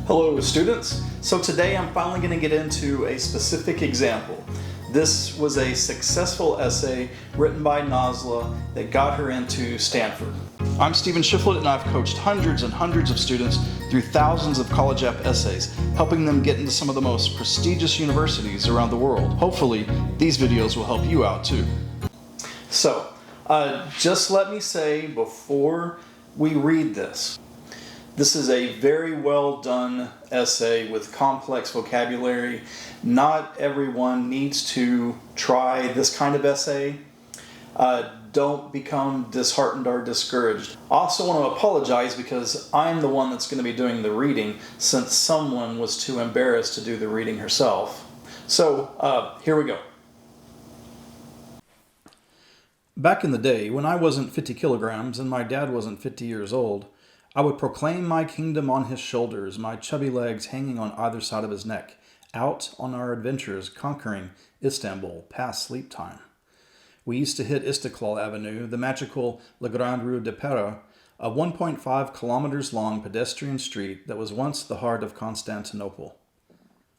Hello students. So today I'm finally going to get into a specific example. This was a successful essay written by Nazli that got her into Stanford. I'm Stephen Shiflett and I've coached hundreds and hundreds of students through thousands of college app essays, helping them get into some of the most prestigious universities around the world. Hopefully these videos will help you out too. So, just let me say before we read this, this is a very well done essay with complex vocabulary. Not everyone needs to try this kind of essay. Don't become disheartened or discouraged. I also want to apologize because I'm the one that's going to be doing the reading since someone was too embarrassed to do the reading herself. So here we go. Back in the day, when I wasn't 50 kilograms and my dad wasn't 50 years old, I would proclaim my kingdom on his shoulders, my chubby legs hanging on either side of his neck, out on our adventures conquering Istanbul past sleep time. We used to hit Istiklal Avenue, the magical La Grande Rue de Paris, a 1.5 kilometers long pedestrian street that was once the heart of Constantinople.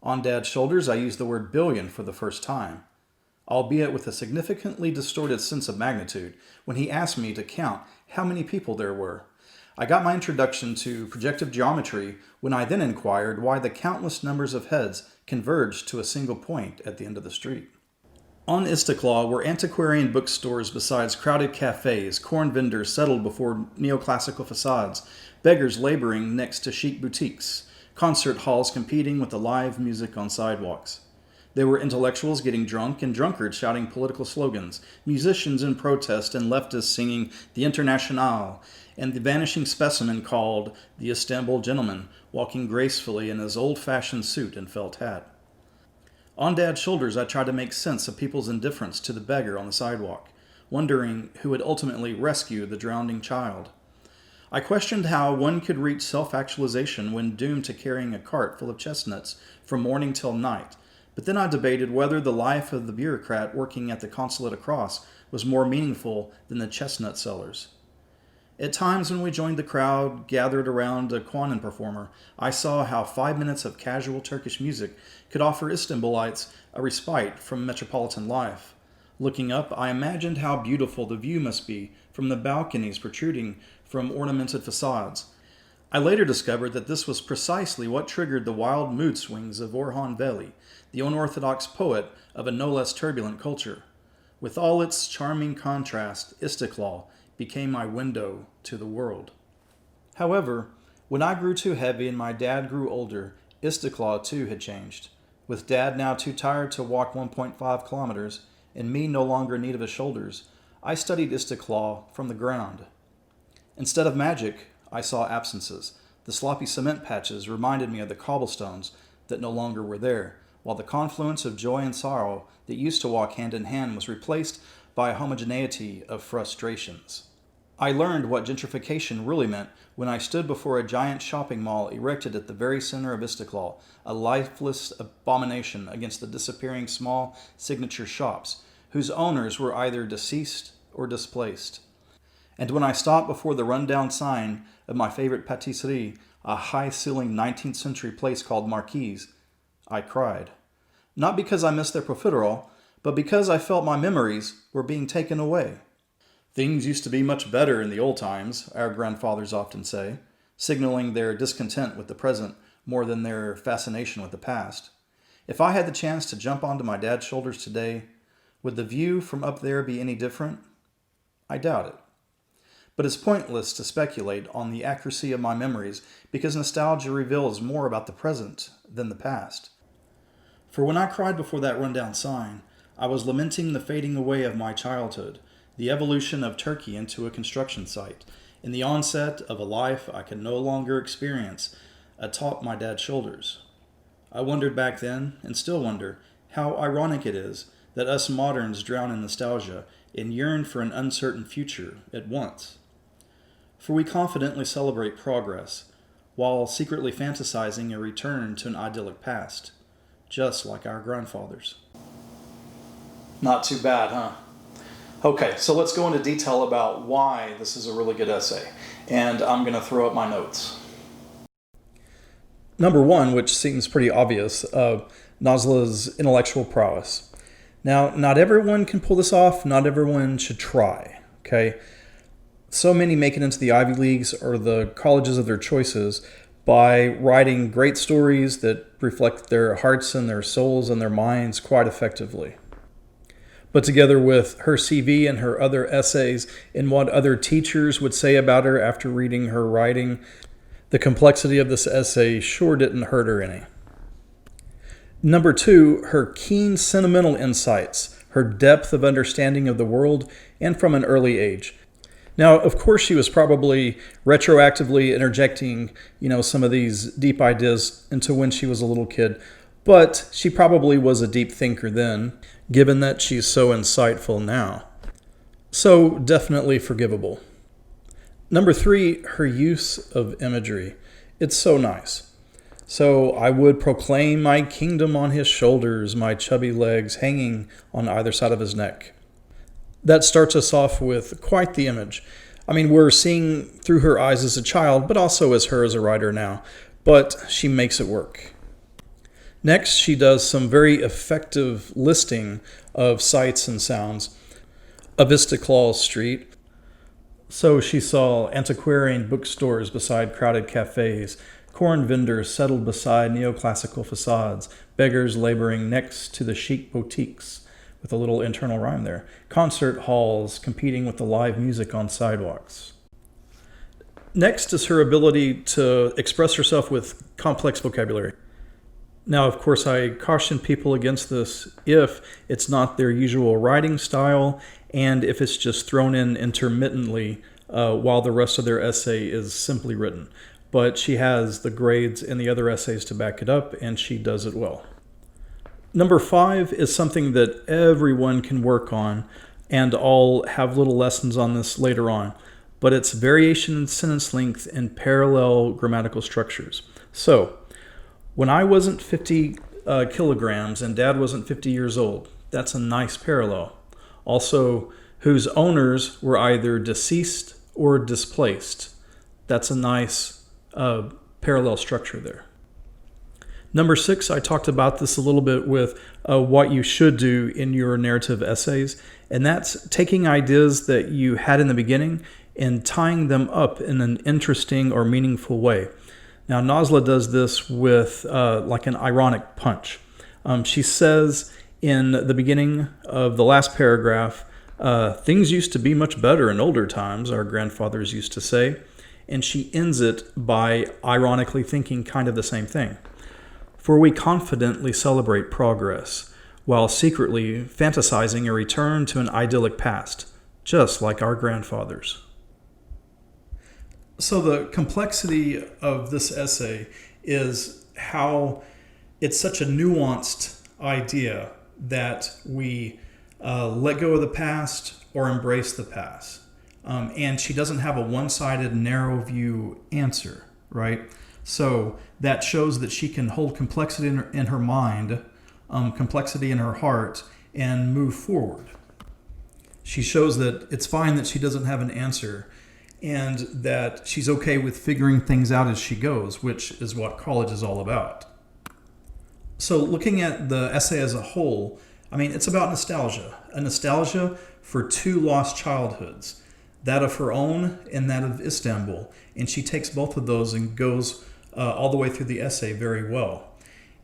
On Dad's shoulders, I used the word billion for the first time, albeit with a significantly distorted sense of magnitude when he asked me to count how many people there were. I got my introduction to projective geometry when I then inquired why the countless numbers of heads converged to a single point at the end of the street. On Istiklal were antiquarian bookstores besides crowded cafes, corn vendors settled before neoclassical facades, beggars laboring next to chic boutiques, concert halls competing with the live music on sidewalks. There were intellectuals getting drunk and drunkards shouting political slogans, musicians in protest and leftists singing the Internationale, and the vanishing specimen called the Istanbul gentleman, walking gracefully in his old-fashioned suit and felt hat. On Dad's shoulders, I tried to make sense of people's indifference to the beggar on the sidewalk, wondering who would ultimately rescue the drowning child. I questioned how one could reach self-actualization when doomed to carrying a cart full of chestnuts from morning till night, but then I debated whether the life of the bureaucrat working at the consulate across was more meaningful than the chestnut sellers. At times when we joined the crowd gathered around a Quanon performer, I saw how 5 minutes of casual Turkish music could offer Istanbulites a respite from metropolitan life. Looking up, I imagined how beautiful the view must be from the balconies protruding from ornamented facades. I later discovered that this was precisely what triggered the wild mood swings of Orhan Veli, the unorthodox poet of a no less turbulent culture. With all its charming contrast, Istiklal became my window to the world. However, when I grew too heavy and my dad grew older, Istiklal too had changed. With Dad now too tired to walk 1.5 kilometers and me no longer in need of his shoulders, I studied Istiklal from the ground. Instead of magic, I saw absences. The sloppy cement patches reminded me of the cobblestones that no longer were there, while the confluence of joy and sorrow that used to walk hand in hand was replaced by a homogeneity of frustrations. I learned what gentrification really meant when I stood before a giant shopping mall erected at the very center of Istiklal, a lifeless abomination against the disappearing small signature shops, whose owners were either deceased or displaced. And when I stopped before the rundown sign of my favorite pâtisserie, a high-ceilinged 19th century place called Marquise, I cried. Not because I missed their profiterole, but because I felt my memories were being taken away. Things used to be much better in the old times, our grandfathers often say, signaling their discontent with the present more than their fascination with the past. If I had the chance to jump onto my dad's shoulders today, would the view from up there be any different? I doubt it. But it's pointless to speculate on the accuracy of my memories because nostalgia reveals more about the present than the past. For when I cried before that rundown sign, I was lamenting the fading away of my childhood, the evolution of Turkey into a construction site, and the onset of a life I could no longer experience atop my dad's shoulders. I wondered back then, and still wonder, how ironic it is that us moderns drown in nostalgia and yearn for an uncertain future at once. For we confidently celebrate progress, while secretly fantasizing a return to an idyllic past, just like our grandfathers. Not too bad, huh? Okay, so let's go into detail about why this is a really good essay. And I'm going to throw up my notes. Number one, which seems pretty obvious, Nazla's intellectual prowess. Now, not everyone can pull this off. Not everyone should try. Okay, so many make it into the Ivy Leagues or the colleges of their choices by writing great stories that reflect their hearts and their souls and their minds quite effectively. But together with her CV and her other essays and what other teachers would say about her after reading her writing, the complexity of this essay sure didn't hurt her any. Number two, her keen sentimental insights, her depth of understanding of the world, and from an early age. Now, of course, she was probably retroactively interjecting, some of these deep ideas into when she was a little kid, but she probably was a deep thinker then, given that she's so insightful now. So, definitely forgivable. Number three, her use of imagery. It's so nice. So I would proclaim my kingdom on his shoulders, my chubby legs hanging on either side of his neck. That starts us off with quite the image. I mean, we're seeing through her eyes as a child, but also as her as a writer now. But she makes it work. Next, she does some very effective listing of sights and sounds. A Vista Claus Street. So she saw antiquarian bookstores beside crowded cafes, corn vendors settled beside neoclassical facades, beggars laboring next to the chic boutiques, with a little internal rhyme there, concert halls competing with the live music on sidewalks. Next is her ability to express herself with complex vocabulary. Now, of course, I caution people against this if it's not their usual writing style and if it's just thrown in intermittently while the rest of their essay is simply written. But she has the grades and the other essays to back it up, and she does it well. Number five is something that everyone can work on, and I'll have little lessons on this later on, but it's variation in sentence length and parallel grammatical structures. So, when I wasn't 50 kilograms and Dad wasn't 50 years old, that's a nice parallel. Also, whose owners were either deceased or displaced. That's a nice parallel structure there. Number six, I talked about this a little bit with what you should do in your narrative essays, and that's taking ideas that you had in the beginning and tying them up in an interesting or meaningful way. Now, Nazla does this with like an ironic punch. She says in the beginning of the last paragraph, things used to be much better in older times, our grandfathers used to say. And she ends it by ironically thinking kind of the same thing. For we confidently celebrate progress, while secretly fantasizing a return to an idyllic past, just like our grandfathers. So the complexity of this essay is how it's such a nuanced idea that we let go of the past or embrace the past. And she doesn't have a one-sided, narrow view answer, right? So that shows that she can hold complexity in her mind, complexity in her heart, and move forward. She shows that it's fine that she doesn't have an answer and that she's okay with figuring things out as she goes, which is what college is all about. So looking at the essay as a whole, I mean, it's about nostalgia, a nostalgia for two lost childhoods, that of her own and that of Istanbul. And she takes both of those and goes all the way through the essay very well.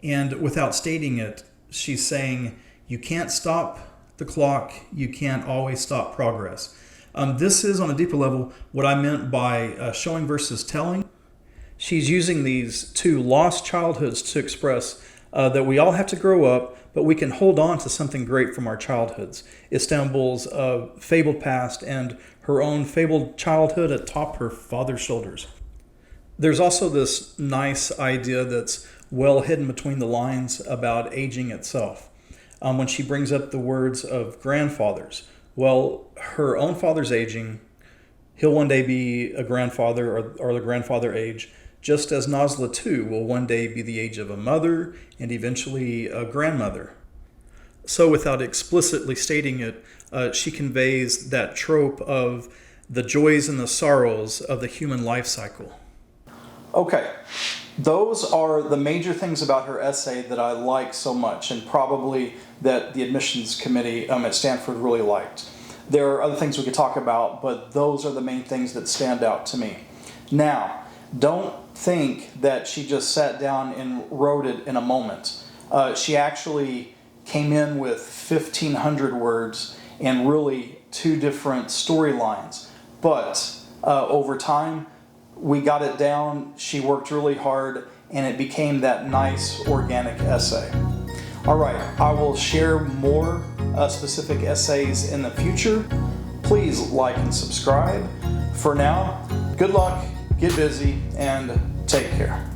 And without stating it, she's saying, you can't stop the clock, you can't always stop progress. This is, on a deeper level, what I meant by showing versus telling. She's using these two lost childhoods to express that we all have to grow up, but we can hold on to something great from our childhoods. Istanbul's fabled past and her own fabled childhood atop her father's shoulders. There's also this nice idea that's well hidden between the lines about aging itself. When she brings up the words of grandfathers, well, her own father's aging, he'll one day be a grandfather or the grandfather age, just as Nazla too will one day be the age of a mother and eventually a grandmother. So without explicitly stating it, she conveys that trope of the joys and the sorrows of the human life cycle. Okay, those are the major things about her essay that I like so much, and probably that the admissions committee at Stanford really liked. There are other things we could talk about, but those are the main things that stand out to me. Now, don't think that she just sat down and wrote it in a moment. She actually came in with 1,500 words and really two different storylines. But over time, we got it down, she worked really hard, and it became that nice organic essay. All right, I will share more specific essays in the future. Please like and subscribe. For now, good luck, get busy, and take care.